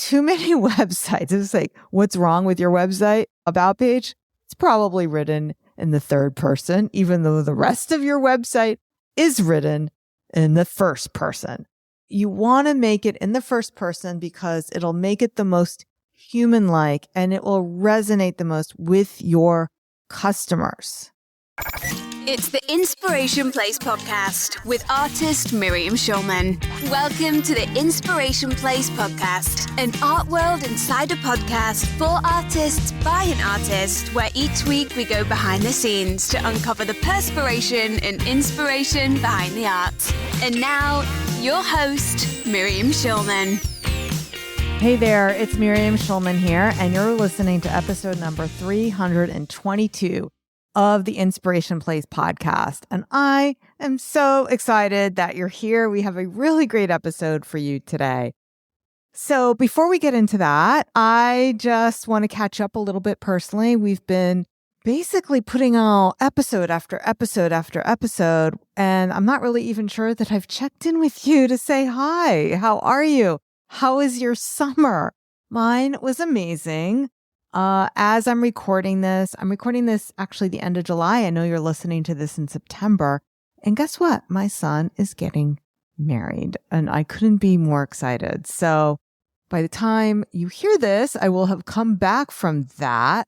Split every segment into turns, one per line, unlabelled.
too many websites. It's like, what's wrong with your website about page? It's probably written in the third person, even though the rest of your website is written in the first person. You want to make it in the first person because it'll make it the most human-like and it will resonate the most with your customers.
It's the Inspiration Place podcast with artist Miriam Schulman. Welcome to the Inspiration Place podcast, an art world insider podcast for artists by an artist, where each week we go behind the scenes to uncover the perspiration and inspiration behind the art. And now, your host, Miriam Schulman.
Hey there, it's Miriam Schulman here, and you're listening to episode number 322 of the Inspiration Place podcast. And I am so excited that you're here. We have a really great episode for you today. So before we get into that, I just want to catch up a little bit personally. We've been basically putting out episode after episode after episode, and I'm not really even sure that I've checked in with you to say hi. How are you? How is your summer? Mine was amazing. As I'm recording this actually the end of July. I know you're listening to this in September. And guess what? My son is getting married and I couldn't be more excited. So by the time you hear this, I will have come back from that.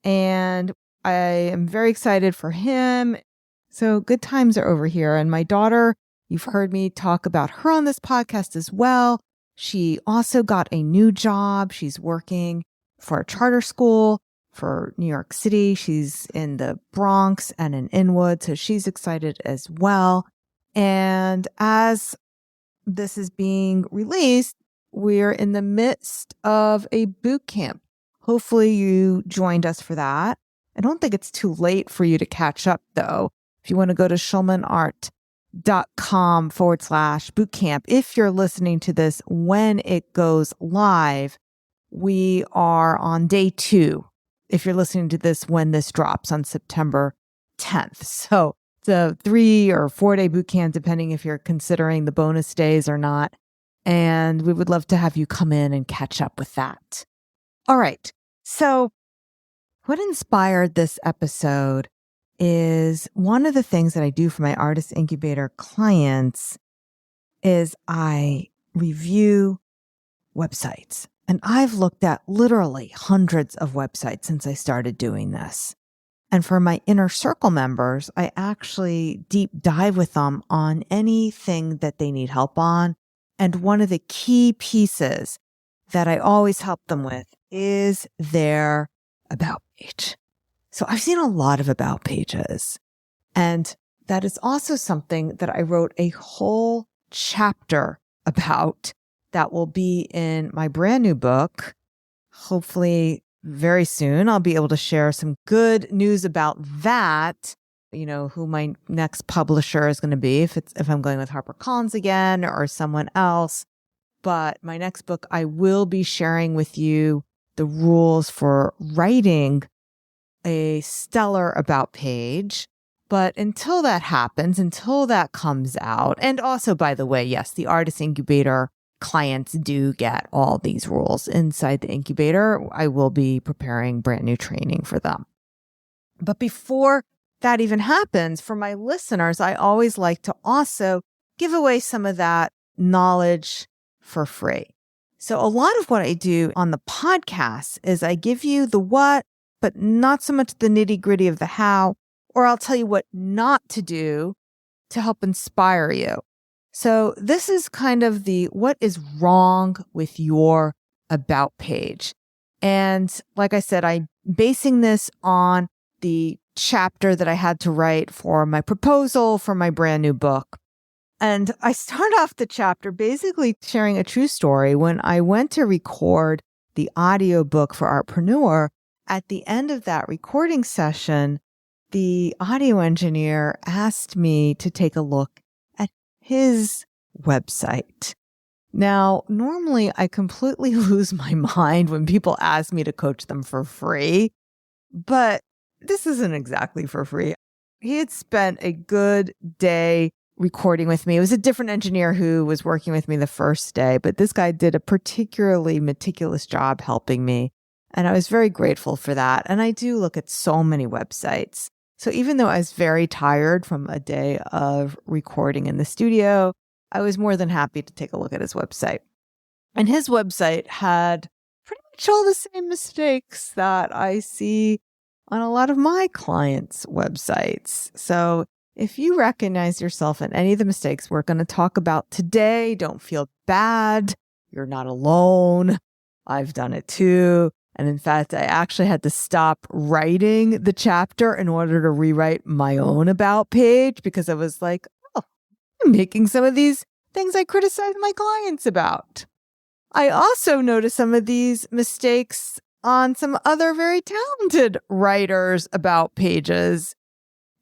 And I am very excited for him. So good times are over here. And my daughter, you've heard me talk about her on this podcast as well. She also got a new job. She's working for a charter school for New York City. She's in the Bronx and in Inwood, so she's excited as well. And as this is being released, we're in the midst of a boot camp. Hopefully you joined us for that. I don't think it's too late for you to catch up, though. If you want to go to schulmanart.com/bootcamp, if you're listening to this when it goes live, we are on day 2. If you're listening to this when this drops on September 10th. So it's a 3 or 4 day boot camp, depending if you're considering the bonus days or not. And we would love to have you come in and catch up with that. All right. So what inspired this episode is one of the things that I do for my Artist Incubator clients is I review websites. And I've looked at literally hundreds of websites since I started doing this. And for my inner circle members, I actually deep dive with them on anything that they need help on. And one of the key pieces that I always help them with is their about page. So I've seen a lot of about pages. And that is also something that I wrote a whole chapter about that will be in my brand new book. Hopefully very soon I'll be able to share some good news about that, who my next publisher is going to be, if I'm going with HarperCollins again or someone else. But my next book, I will be sharing with you the rules for writing a stellar about page. But until that happens, until that comes out, and also, by the way, yes, the Artist Incubator clients do get all these rules inside the incubator. I will be preparing brand new training for them. But before that even happens, for my listeners, I always like to also give away some of that knowledge for free. So a lot of what I do on the podcast is I give you the what, but not so much the nitty-gritty of the how, or I'll tell you what not to do to help inspire you. So this is kind of the what is wrong with your about page. And like I said, I'm basing this on the chapter that I had to write for my proposal for my brand new book. And I start off the chapter basically sharing a true story. When I went to record the audiobook for Artpreneur, at the end of that recording session, the audio engineer asked me to take a look at his website. Now, normally I completely lose my mind when people ask me to coach them for free, but this isn't exactly for free. He had spent a good day recording with me. It was a different engineer who was working with me the first day, but this guy did a particularly meticulous job helping me. And I was very grateful for that. And I do look at so many websites. So even though I was very tired from a day of recording in the studio, I was more than happy to take a look at his website. And his website had pretty much all the same mistakes that I see on a lot of my clients' websites. So if you recognize yourself in any of the mistakes we're going to talk about today, don't feel bad. You're not alone. I've done it too. And in fact, I actually had to stop writing the chapter in order to rewrite my own about page because I was like, oh, I'm making some of these things I criticize my clients about. I also noticed some of these mistakes on some other very talented writers' about pages.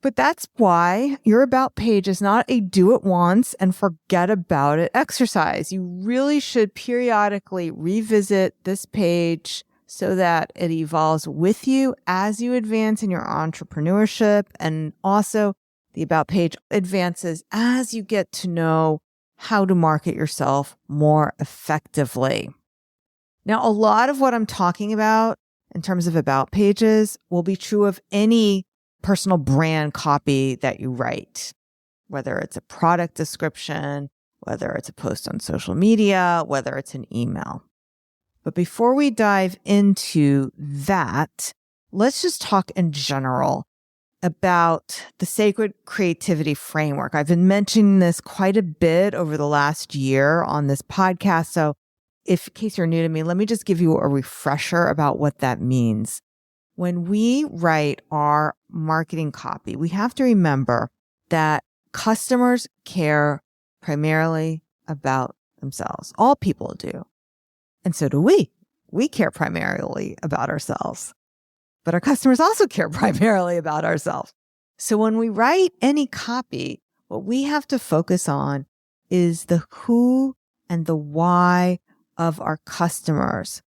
But that's why your about page is not a do it once and forget about it exercise. You really should periodically revisit this page so that it evolves with you as you advance in your entrepreneurship. And also the about page advances as you get to know how to market yourself more effectively. Now, a lot of what I'm talking about in terms of about pages will be true of any personal brand copy that you write, whether it's a product description, whether it's a post on social media, whether it's an email. But before we dive into that, let's just talk in general about the Sacred Creativity Framework. I've been mentioning this quite a bit over the last year on this podcast. So in case you're new to me, let me just give you a refresher about what that means. When we write our marketing copy, we have to remember that customers care primarily about themselves. All people do. And so do we. We care primarily about ourselves. But our customers also care primarily about ourselves. So when we write any copy, what we have to focus on is the who and the why of our customers.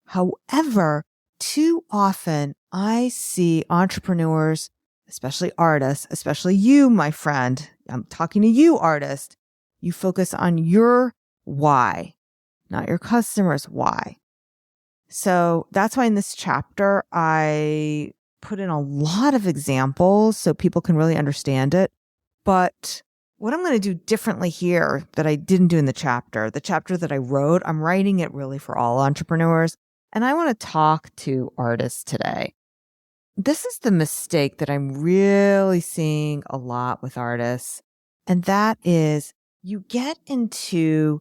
However, too often I see entrepreneurs, especially artists, especially you, my friend, I'm talking to you, artist, you focus on your why, not your customer's why. So that's why in this chapter, I put in a lot of examples so people can really understand it. But what I'm going to do differently here that I didn't do in the chapter that I wrote, I'm writing it really for all entrepreneurs. And I want to talk to artists today. This is the mistake that I'm really seeing a lot with artists. And that is you get into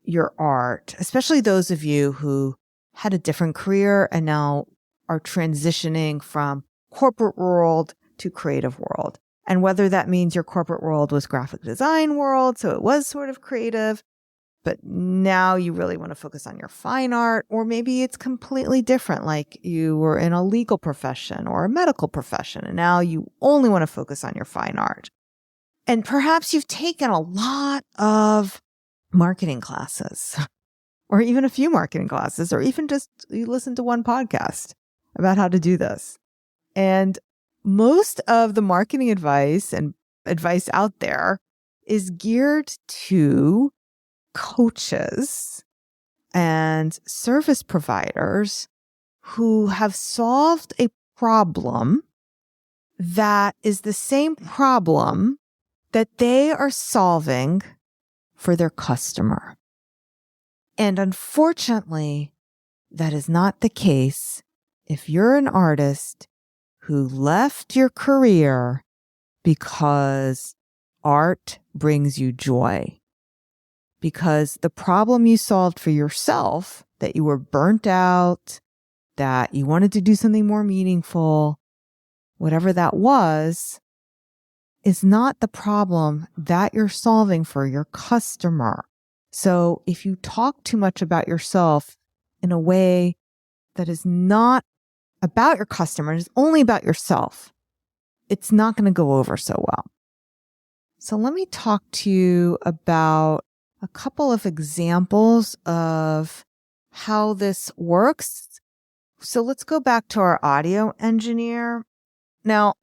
your art, especially those of you who had a different career and now are transitioning from corporate world to creative world. And whether that means your corporate world was graphic design world, so it was sort of creative, but now you really want to focus on your fine art, or maybe it's completely different, like you were in a legal profession or a medical profession, and now you only want to focus on your fine art. And perhaps you've taken a lot of marketing classes, or even a few marketing classes, or even just you listen to one podcast about how to do this. And most of the marketing advice and advice out there is geared to coaches and service providers who have solved a problem that is the same problem that they are solving for their customer. And unfortunately, that is not the case if you're an artist who left your career because art brings you joy. Because the problem you solved for yourself, that you were burnt out, that you wanted to do something more meaningful, whatever that was, is not the problem that you're solving for your customer. So if you talk too much about yourself in a way that is not about your customer, it's only about yourself, it's not going to go over so well. So let me talk to you about a couple of examples of how this works. So let's go back to our audio engineer. Now,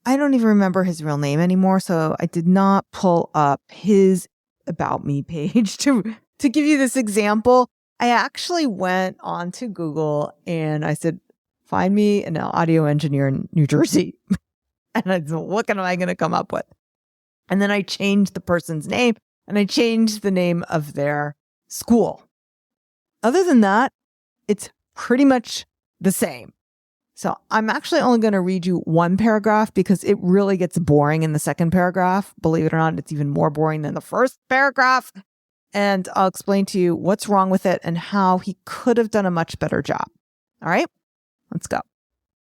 I don't even remember his real name anymore, so I did not pull up his About Me page to give you this example. I actually went onto Google and I said, find me an audio engineer in New Jersey. And I said, what am I going to come up with? And then I changed the person's name and I changed the name of their school. Other than that, it's pretty much the same. So I'm actually only going to read you one paragraph because it really gets boring in the second paragraph. Believe it or not, it's even more boring than the first paragraph. And I'll explain to you what's wrong with it and how he could have done a much better job. All right, let's go.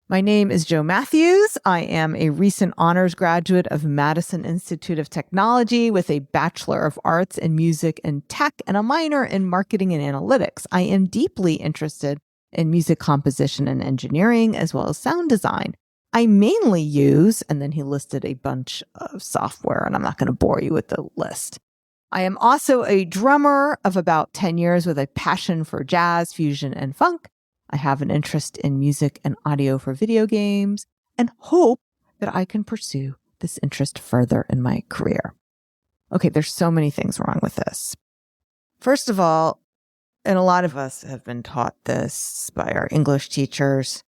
My name is Jo Matthews. I am a recent honors graduate of Madison Institute of Technology with a Bachelor of Arts in Music and Tech and a minor in Marketing and Analytics. I am deeply interested in music composition and engineering, as well as sound design. I mainly use, and then he listed a bunch of software, and I'm not going to bore you with the list. I am also a drummer of about 10 years with a passion for jazz, fusion, and funk. I have an interest in music and audio for video games and hope that I can pursue this interest further in my career. Okay, there's so many things wrong with this. First of all, and a lot of us have been taught this by our English teachers,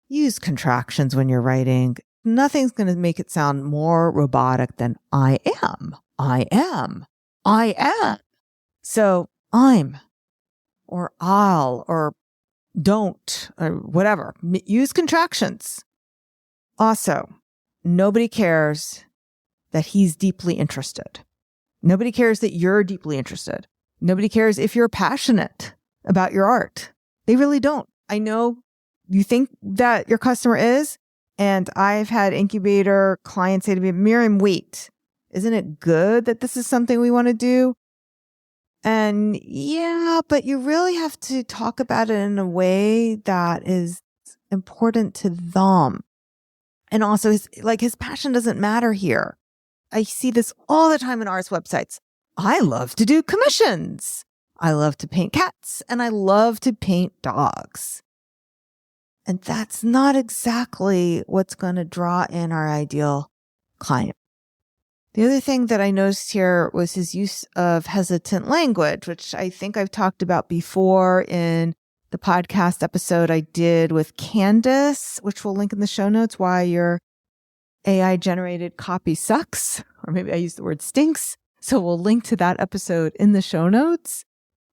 use contractions when you're writing. Nothing's going to make it sound more robotic than I am, I am, I am. So I'm, or I'll, or don't, or whatever. Use contractions. Also, nobody cares that he's deeply interested. Nobody cares that you're deeply interested. Nobody cares if you're passionate about your art. They really don't. I know you think that your customer is, and I've had incubator clients say to me, Miriam, wait, isn't it good that this is something we want to do? And yeah, but you really have to talk about it in a way that is important to them. And also his passion doesn't matter here. I see this all the time in artist websites. I love to do commissions. I love to paint cats and I love to paint dogs. And that's not exactly what's going to draw in our ideal client. The other thing that I noticed here was his use of hesitant language, which I think I've talked about before in the podcast episode I did with Candace, which we'll link in the show notes, why your AI generated copy sucks, or maybe I used the word stinks. So we'll link to that episode in the show notes,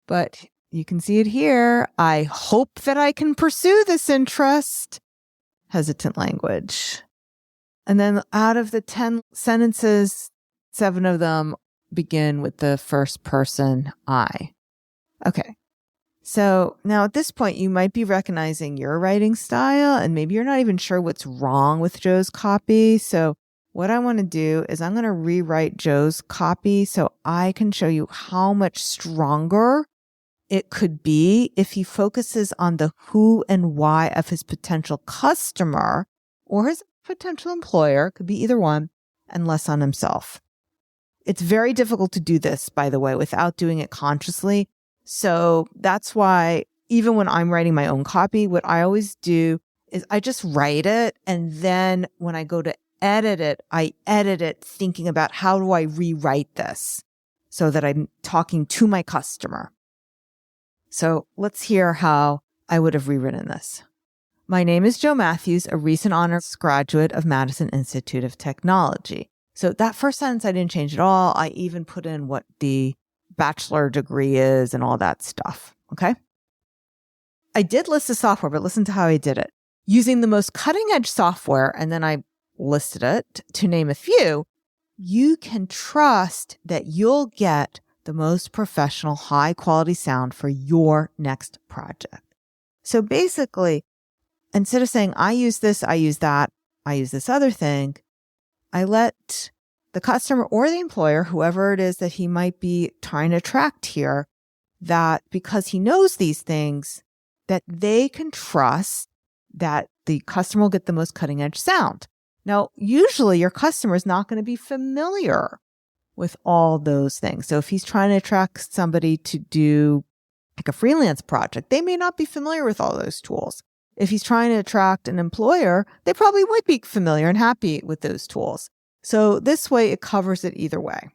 but you can see it here. I hope that I can pursue this interest. Hesitant language. And then out of the 10 sentences, 7 of them begin with the first person I. Okay. So now at this point, you might be recognizing your writing style and maybe you're not even sure what's wrong with Joe's copy. So what I want to do is I'm going to rewrite Joe's copy so I can show you how much stronger it could be if he focuses on the who and why of his potential customer or his potential employer, could be either one, and less on himself. It's very difficult to do this, by the way, without doing it consciously. So that's why even when I'm writing my own copy, what I always do is I just write it. And then when I go to edit it, I edit it thinking about how do I rewrite this so that I'm talking to my customer. So let's hear how I would have rewritten this. My name is Jo Matthews, a recent honors graduate of Madison Institute of Technology. So that first sentence, I didn't change at all. I even put in what the bachelor degree is and all that stuff. Okay. I did list the software, but listen to how I did it. Using the most cutting edge software, and then I listed it to name a few, you can trust that you'll get the most professional, high quality sound for your next project. So basically, instead of saying, I use this, I use that, I use this other thing, I let the customer or the employer, whoever it is that he might be trying to attract here, that because he knows these things, that they can trust that the customer will get the most cutting edge sound. Now, usually your customer is not going to be familiar with all those things. So if he's trying to attract somebody to do like a freelance project, they may not be familiar with all those tools. if he's trying to attract an employer, they probably would be familiar and happy with those tools. So this way, it covers it either way.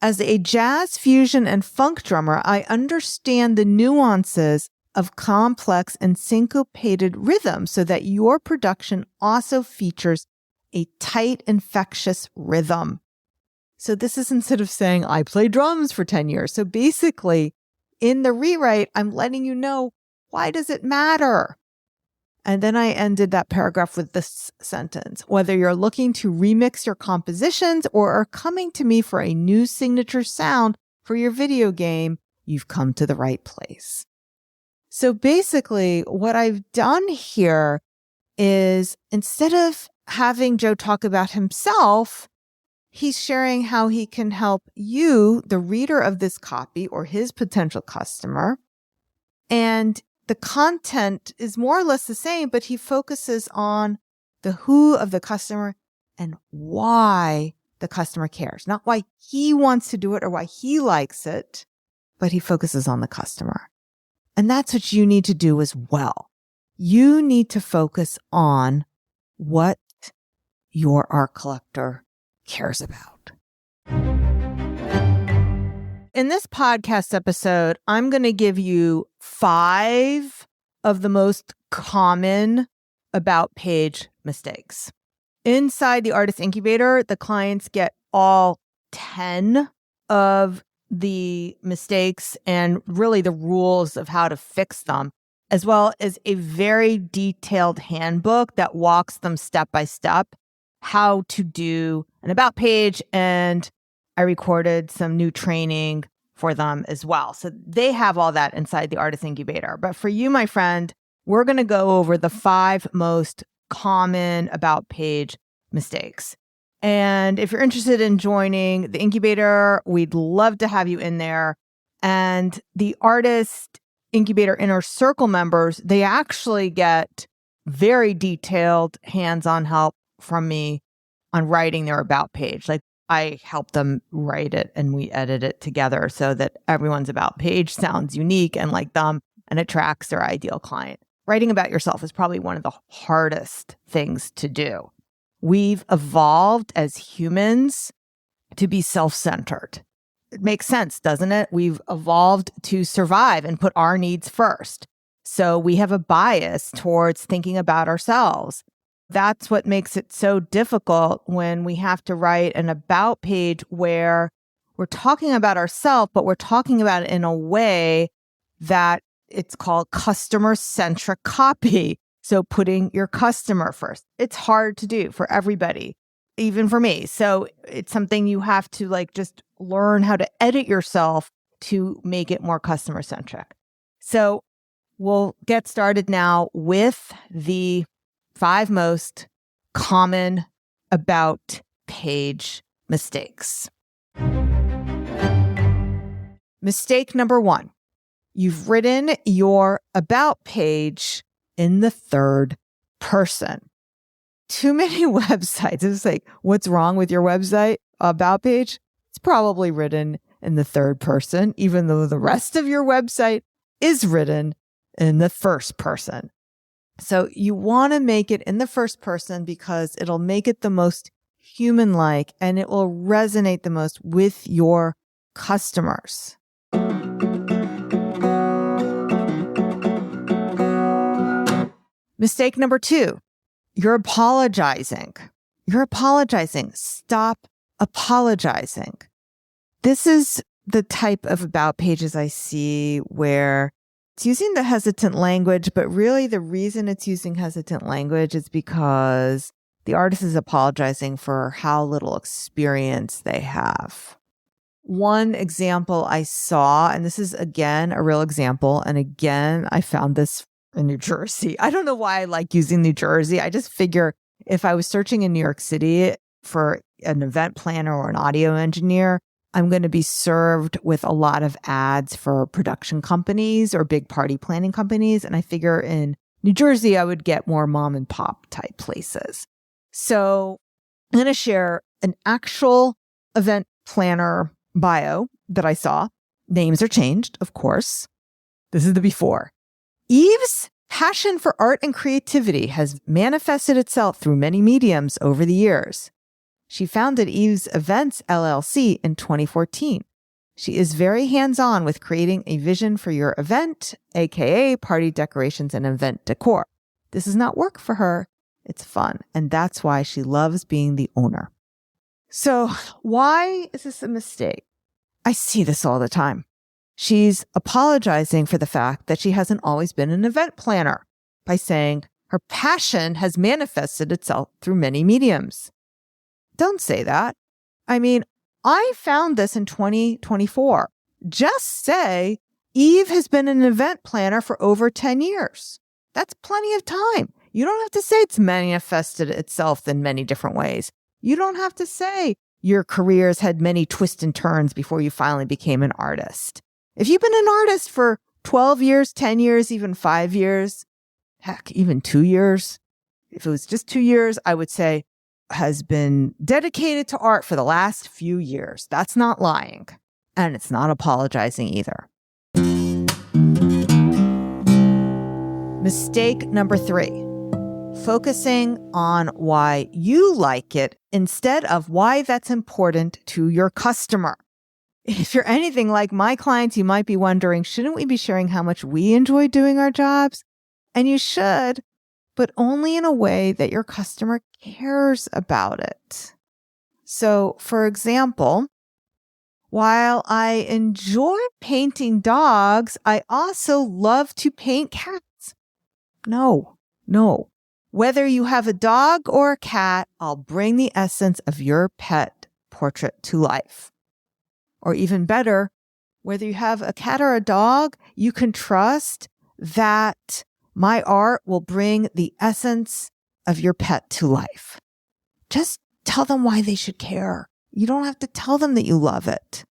As a jazz, fusion, and funk drummer, I understand the nuances of complex and syncopated rhythm so that your production also features a tight, infectious rhythm. So this is instead of saying, I played drums for 10 years. So basically, in the rewrite, I'm letting you know, why does it matter? And then I ended that paragraph with this sentence: whether you're looking to remix your compositions or are coming to me for a new signature sound for your video game, you've come to the right place. So basically, what I've done here is instead of having Joe talk about himself, he's sharing how he can help you, the reader of this copy, or his potential customer. And the content is more or less the same, but he focuses on the who of the customer and why the customer cares. Not why he wants to do it or why he likes it, but he focuses on the customer. And that's what you need to do as well. You need to focus on what your art collector cares about. In this podcast episode, I'm going to give you 5 of the most common about page mistakes. Inside the Artist Incubator, the clients get all 10 of the mistakes and really the rules of how to fix them, as well as a very detailed handbook that walks them step by step how to do an about page. And I recorded some new training for them as well. So they have all that inside the Artist Incubator. But for you, my friend, we're going to go over the 5 most common about page mistakes. And if you're interested in joining the incubator, we'd love to have you in there. And the Artist Incubator Inner Circle members, they actually get very detailed hands-on help from me on writing their about page. Like, I help them write it and we edit it together so that everyone's about page sounds unique and like them and attracts their ideal client. Writing about yourself is probably one of the hardest things to do. We've evolved as humans to be self-centered. It makes sense, doesn't it? We've evolved to survive and put our needs first. So we have a bias towards thinking about ourselves. That's what makes it so difficult when we have to write an about page where we're talking about ourselves, but we're talking about it in a way that it's called customer-centric copy. So putting your customer first. It's hard to do for everybody, even for me. So it's something you have to just learn how to edit yourself to make it more customer-centric. So we'll get started now with the 5 most common about page mistakes. Mistake number 1. You've written your about page in the third person. Too many websites. It's like, what's wrong with your website about page? It's probably written in the third person, even though the rest of your website is written in the first person. So you want to make it in the first person because it'll make it the most human-like and it will resonate the most with your customers. Mistake number 2, you're apologizing. You're apologizing. Stop apologizing. This is the type of about pages I see where it's using the hesitant language, but really the reason it's using hesitant language is because the artist is apologizing for how little experience they have. One example I saw, and this is again a real example, and again, I found this in New Jersey. I don't know why I like using New Jersey. I just figure if I was searching in New York City for an event planner or an audio engineer, I'm going to be served with a lot of ads for production companies or big party planning companies. And I figure in New Jersey, I would get more mom and pop type places. So I'm going to share an actual event planner bio that I saw. Names are changed, of course. This is the before. Eve's passion for art and creativity has manifested itself through many mediums over the years. She founded Eve's Events LLC in 2014. She is very hands-on with creating a vision for your event, aka party decorations and event decor. This is not work for her. It's fun, and that's why she loves being the owner. So why is this a mistake? I see this all the time. She's apologizing for the fact that she hasn't always been an event planner by saying her passion has manifested itself through many mediums. Don't say that. I mean, I found this in 2024. Just say Eve has been an event planner for over 10 years. That's plenty of time. You don't have to say it's manifested itself in many different ways. You don't have to say your career's had many twists and turns before you finally became an artist. If you've been an artist for 12 years, 10 years, even 5 years, heck, even 2 years, if it was just 2 years, I would say has been dedicated to art for the last few years. That's not lying. And it's not apologizing either. Mistake number 3, focusing on why you like it instead of why that's important to your customer. If you're anything like my clients, you might be wondering, shouldn't we be sharing how much we enjoy doing our jobs? And you should, but only in a way that your customer cares about it. So, for example, while I enjoy painting dogs, I also love to paint cats. No. Whether you have a dog or a cat, I'll bring the essence of your pet portrait to life. Or even better, whether you have a cat or a dog, you can trust that my art will bring the essence of your pet to life. Just tell them why they should care. You don't have to tell them that you love it.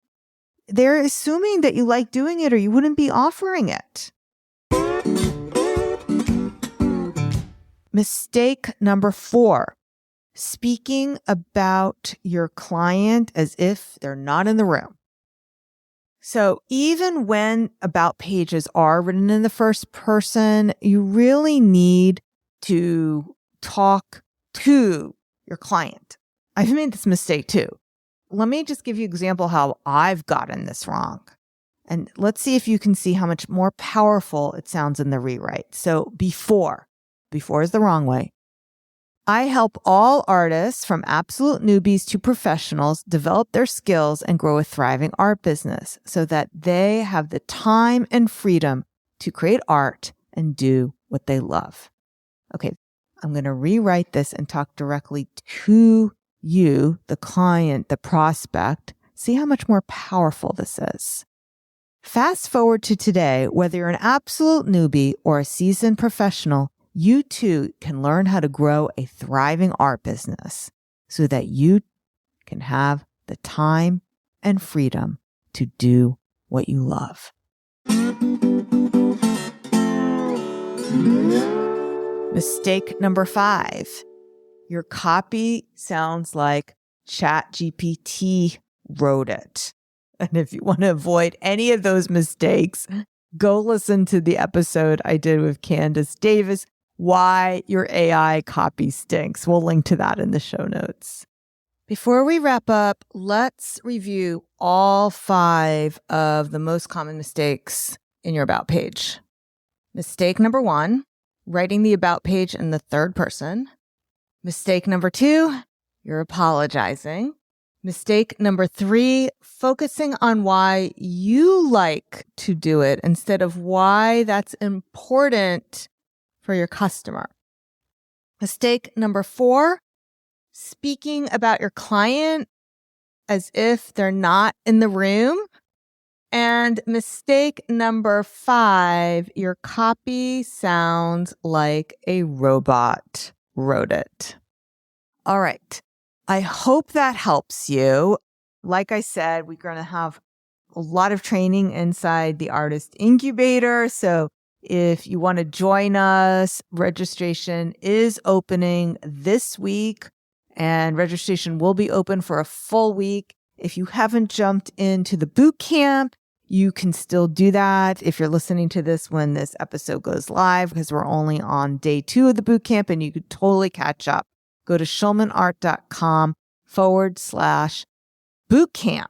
They're assuming that you like doing it or you wouldn't be offering it. Mistake number 4, speaking about your client as if they're not in the room. So even when about pages are written in the first person, you really need to talk to your client. I've made this mistake too. Let me just give you an example how I've gotten this wrong. And let's see if you can see how much more powerful it sounds in the rewrite. So before is the wrong way. I help all artists from absolute newbies to professionals develop their skills and grow a thriving art business so that they have the time and freedom to create art and do what they love. Okay, I'm going to rewrite this and talk directly to you, the client, the prospect. See how much more powerful this is. Fast forward to today, whether you're an absolute newbie or a seasoned professional, you too can learn how to grow a thriving art business so that you can have the time and freedom to do what you love. Mistake number 5. Your copy sounds like ChatGPT wrote it. And if you want to avoid any of those mistakes, go listen to the episode I did with Candace Davis, Why Your AI Copy Stinks. We'll link to that in the show notes. Before we wrap up, let's review all 5 of the most common mistakes in your About page. Mistake number 1, writing the About page in the third person. Mistake number 2, you're apologizing. Mistake number 3, focusing on why you like to do it instead of why that's important for your customer. Mistake number 4, speaking about your client as if they're not in the room. And mistake number 5, your copy sounds like a robot wrote it. All right. I hope that helps you. Like I said, we're going to have a lot of training inside the Artist Incubator. So if you want to join us, registration is opening this week and registration will be open for a full week. If you haven't jumped into the boot camp, You can still do that if you're listening to this when this episode goes live, because we're only on day 2 of the bootcamp and you could totally catch up. Go to schulmanart.com/bootcamp.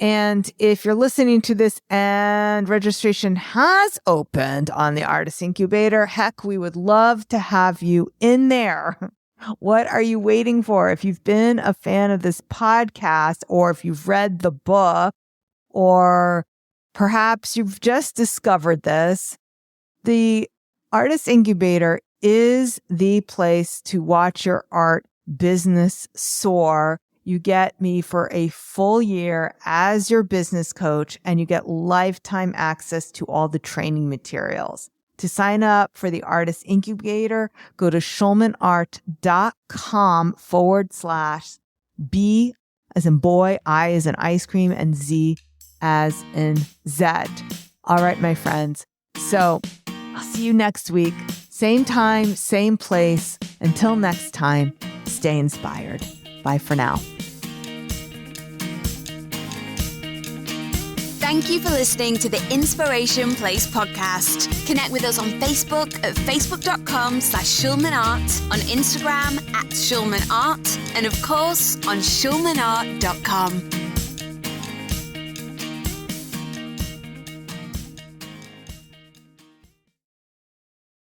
And if you're listening to this and registration has opened on the Artist Incubator, heck, we would love to have you in there. What are you waiting for? If you've been a fan of this podcast, or if you've read the book, or perhaps you've just discovered this, the Artist Incubator is the place to watch your art business soar. You get me for a full year as your business coach, and you get lifetime access to all the training materials. To sign up for the Artist Incubator, go to schulmanart.com/B as in boy, I as in ice cream, and Z as in Zed. All right, my friends. So I'll see you next week. Same time, same place. Until next time, stay inspired. Bye for now.
Thank you for listening to the Inspiration Place podcast. Connect with us on Facebook at facebook.com/SchulmanArt, on Instagram @SchulmanArt, and of course on schulmanart.com.